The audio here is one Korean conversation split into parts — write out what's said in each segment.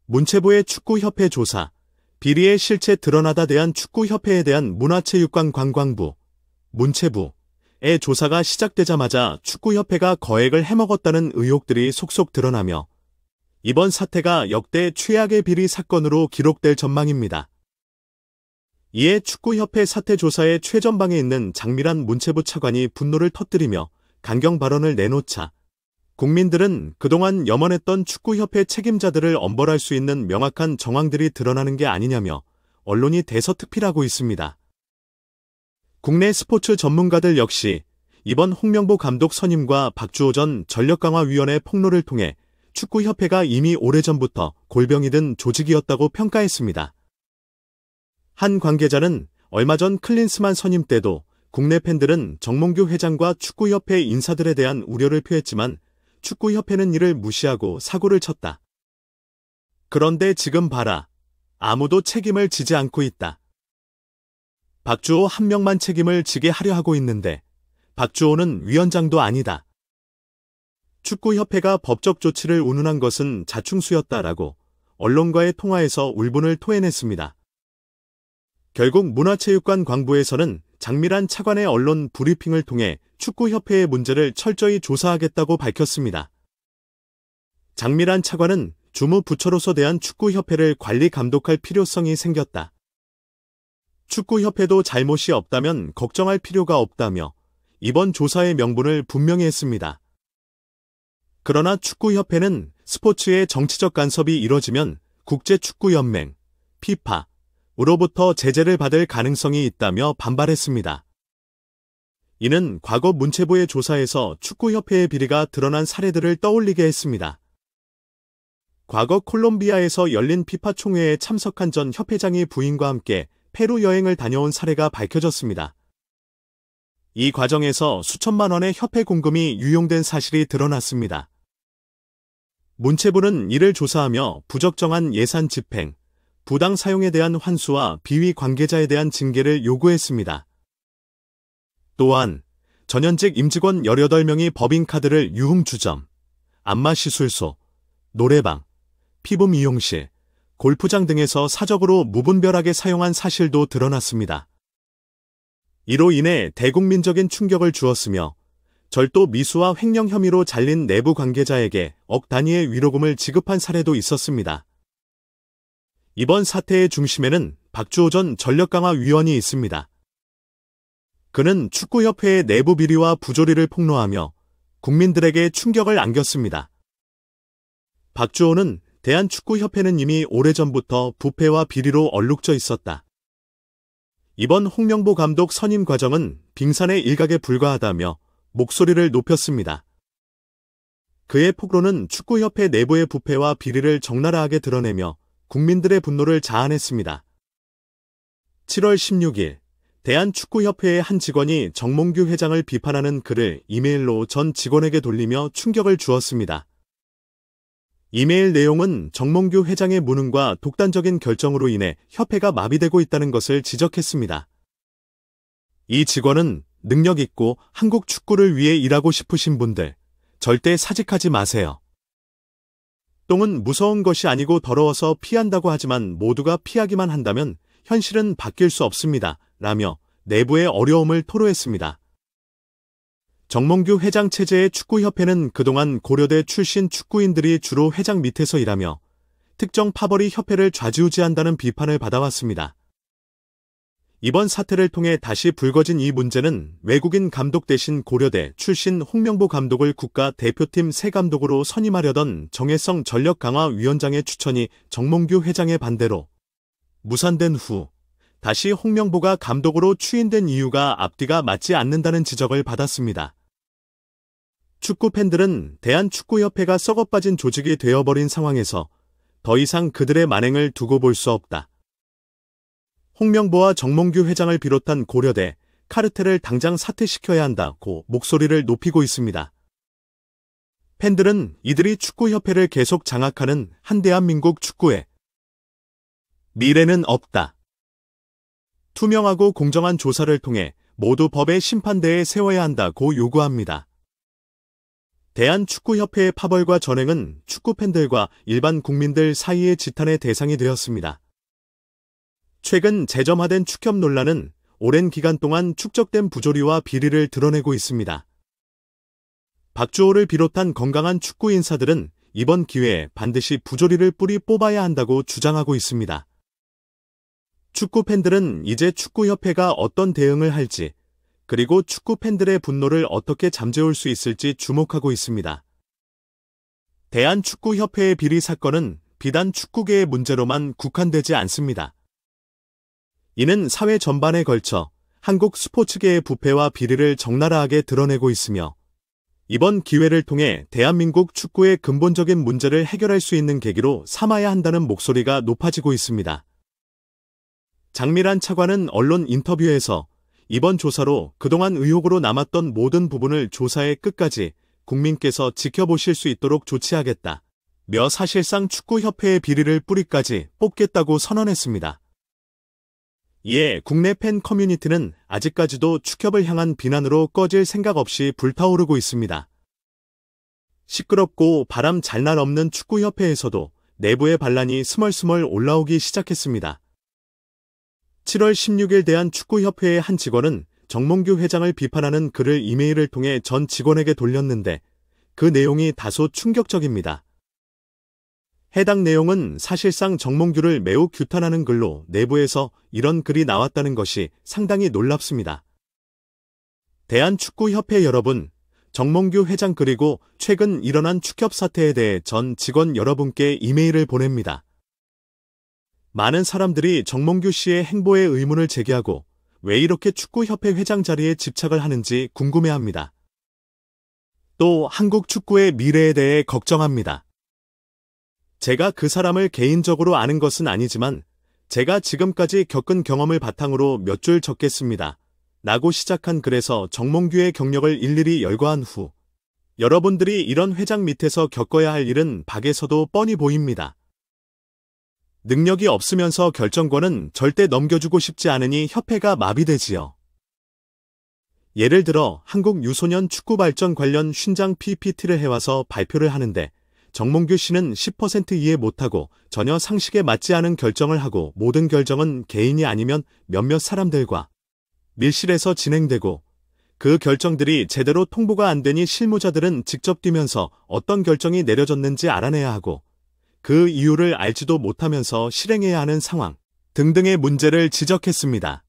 문체부의 축구협회 조사, 비리의 실체 드러나다 대한축구협회에 대한 문화체육관광부, 문체부의 조사가 시작되자마자 축구협회가 거액을 해먹었다는 의혹들이 속속 드러나며 이번 사태가 역대 최악의 비리 사건으로 기록될 전망입니다. 이에 축구협회 사태 조사의 최전방에 있는 장미란 문체부 차관이 분노를 터뜨리며 강경 발언을 내놓자 국민들은 그동안 염원했던 축구협회 책임자들을 엄벌할 수 있는 명확한 정황들이 드러나는 게 아니냐며 언론이 대서특필하고 있습니다. 국내 스포츠 전문가들 역시 이번 홍명보 감독 선임과 박주호 전 전력강화위원회 폭로를 통해 축구협회가 이미 오래전부터 골병이 든 조직이었다고 평가했습니다. 한 관계자는 얼마 전 클린스만 선임 때도 국내 팬들은 정몽규 회장과 축구협회 인사들에 대한 우려를 표했지만 축구협회는 이를 무시하고 사고를 쳤다. 그런데 지금 봐라. 아무도 책임을 지지 않고 있다. 박주호 한 명만 책임을 지게 하려 하고 있는데 박주호는 위원장도 아니다. 축구협회가 법적 조치를 운운한 것은 자충수였다라고 언론과의 통화에서 울분을 토해냈습니다. 결국 문화체육관광부에서는 장미란 차관의 언론 브리핑을 통해 축구협회의 문제를 철저히 조사하겠다고 밝혔습니다. 장미란 차관은 주무부처로서 대한축구협회를 관리 감독할 필요성이 생겼다. 축구협회도 잘못이 없다면 걱정할 필요가 없다며 이번 조사의 명분을 분명히 했습니다. 그러나 축구협회는 스포츠의 정치적 간섭이 이뤄지면 국제축구연맹, 피파로부터 제재를 받을 가능성이 있다며 반발했습니다. 이는 과거 문체부의 조사에서 축구협회의 비리가 드러난 사례들을 떠올리게 했습니다. 과거 콜롬비아에서 열린 피파 총회에 참석한 전 협회장이 부인과 함께 페루 여행을 다녀온 사례가 밝혀졌습니다. 이 과정에서 수천만 원의 협회 공금이 유용된 사실이 드러났습니다. 문체부는 이를 조사하며 부적정한 예산 집행, 부당 사용에 대한 환수와 비위 관계자에 대한 징계를 요구했습니다. 또한 전현직 임직원 18명이 법인카드를 유흥주점, 안마시술소, 노래방, 피부미용실, 골프장 등에서 사적으로 무분별하게 사용한 사실도 드러났습니다. 이로 인해 대국민적인 충격을 주었으며 절도 미수와 횡령 혐의로 잘린 내부 관계자에게 억 단위의 위로금을 지급한 사례도 있었습니다. 이번 사태의 중심에는 박주호 전 전력강화위원이 있습니다. 그는 축구협회의 내부 비리와 부조리를 폭로하며 국민들에게 충격을 안겼습니다. 박주호는 대한축구협회는 이미 오래전부터 부패와 비리로 얼룩져 있었다. 이번 홍명보 감독 선임 과정은 빙산의 일각에 불과하다며 목소리를 높였습니다. 그의 폭로는 축구협회 내부의 부패와 비리를 적나라하게 드러내며 국민들의 분노를 자아냈습니다. 7월 16일 대한축구협회의 한 직원이 정몽규 회장을 비판하는 글을 이메일로 전 직원에게 돌리며 충격을 주었습니다. 이메일 내용은 정몽규 회장의 무능과 독단적인 결정으로 인해 협회가 마비되고 있다는 것을 지적했습니다. 이 직원은 능력 있고 한국 축구를 위해 일하고 싶으신 분들, 절대 사직하지 마세요. 똥은 무서운 것이 아니고 더러워서 피한다고 하지만 모두가 피하기만 한다면 현실은 바뀔 수 없습니다. 라며 내부의 어려움을 토로했습니다. 정몽규 회장 체제의 축구협회는 그동안 고려대 출신 축구인들이 주로 회장 밑에서 일하며 특정 파벌이 협회를 좌지우지한다는 비판을 받아왔습니다. 이번 사태를 통해 다시 불거진 이 문제는 외국인 감독 대신 고려대 출신 홍명보 감독을 국가 대표팀 새 감독으로 선임하려던 정혜성 전력강화위원장의 추천이 정몽규 회장의 반대로 무산된 후 다시 홍명보가 감독으로 추인된 이유가 앞뒤가 맞지 않는다는 지적을 받았습니다. 축구 팬들은 대한축구협회가 썩어빠진 조직이 되어버린 상황에서 더 이상 그들의 만행을 두고 볼 수 없다. 홍명보와 정몽규 회장을 비롯한 고려대, 카르텔을 당장 사퇴시켜야 한다고 목소리를 높이고 있습니다. 팬들은 이들이 축구협회를 계속 장악하는 한 대한민국 축구에 미래는 없다. 투명하고 공정한 조사를 통해 모두 법의 심판대에 세워야 한다고 요구합니다. 대한축구협회의 파벌과 전횡은 축구 팬들과 일반 국민들 사이의 지탄의 대상이 되었습니다. 최근 재점화된 축협 논란은 오랜 기간 동안 축적된 부조리와 비리를 드러내고 있습니다. 박주호를 비롯한 건강한 축구 인사들은 이번 기회에 반드시 부조리를 뿌리 뽑아야 한다고 주장하고 있습니다. 축구 팬들은 이제 축구협회가 어떤 대응을 할지, 그리고 축구 팬들의 분노를 어떻게 잠재울 수 있을지 주목하고 있습니다. 대한축구협회의 비리 사건은 비단 축구계의 문제로만 국한되지 않습니다. 이는 사회 전반에 걸쳐 한국 스포츠계의 부패와 비리를 적나라하게 드러내고 있으며 이번 기회를 통해 대한민국 축구의 근본적인 문제를 해결할 수 있는 계기로 삼아야 한다는 목소리가 높아지고 있습니다. 장미란 차관은 언론 인터뷰에서 이번 조사로 그동안 의혹으로 남았던 모든 부분을 조사의 끝까지 국민께서 지켜보실 수 있도록 조치하겠다. 며 사실상 축구협회의 비리를 뿌리까지 뽑겠다고 선언했습니다. 이에 국내 팬 커뮤니티는 아직까지도 축협을 향한 비난으로 꺼질 생각 없이 불타오르고 있습니다. 시끄럽고 바람 잘 날 없는 축구협회에서도 내부의 반란이 스멀스멀 올라오기 시작했습니다. 7월 16일 대한축구협회의 한 직원은 정몽규 회장을 비판하는 글을 이메일을 통해 전 직원에게 돌렸는데 그 내용이 다소 충격적입니다. 해당 내용은 사실상 정몽규를 매우 규탄하는 글로 내부에서 이런 글이 나왔다는 것이 상당히 놀랍습니다. 대한축구협회 여러분, 정몽규 회장 그리고 최근 일어난 축협 사태에 대해 전 직원 여러분께 이메일을 보냅니다. 많은 사람들이 정몽규 씨의 행보에 의문을 제기하고 왜 이렇게 축구협회 회장 자리에 집착을 하는지 궁금해합니다. 또 한국 축구의 미래에 대해 걱정합니다. 제가 그 사람을 개인적으로 아는 것은 아니지만 제가 지금까지 겪은 경험을 바탕으로 몇 줄 적겠습니다. 라고 시작한 글에서 정몽규의 경력을 일일이 열거한 후 여러분들이 이런 회장 밑에서 겪어야 할 일은 박에서도 뻔히 보입니다. 능력이 없으면서 결정권은 절대 넘겨주고 싶지 않으니 협회가 마비되지요. 예를 들어 한국 유소년 축구 발전 관련 쉰장 PPT를 해와서 발표를 하는데 정몽규 씨는 10% 이해 못하고 전혀 상식에 맞지 않은 결정을 하고 모든 결정은 개인이 아니면 몇몇 사람들과 밀실에서 진행되고 그 결정들이 제대로 통보가 안 되니 실무자들은 직접 뛰면서 어떤 결정이 내려졌는지 알아내야 하고 그 이유를 알지도 못하면서 실행해야 하는 상황 등등의 문제를 지적했습니다.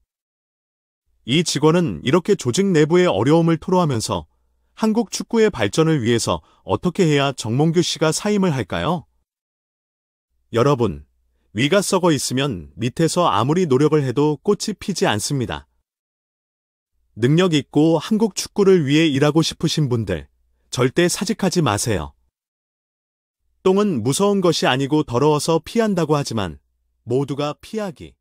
이 직원은 이렇게 조직 내부의 어려움을 토로하면서 한국 축구의 발전을 위해서 어떻게 해야 정몽규 씨가 사임을 할까요? 여러분, 위가 썩어 있으면 밑에서 아무리 노력을 해도 꽃이 피지 않습니다. 능력 있고 한국 축구를 위해 일하고 싶으신 분들, 절대 사직하지 마세요. 똥은 무서운 것이 아니고 더러워서 피한다고 하지만 모두가 피하기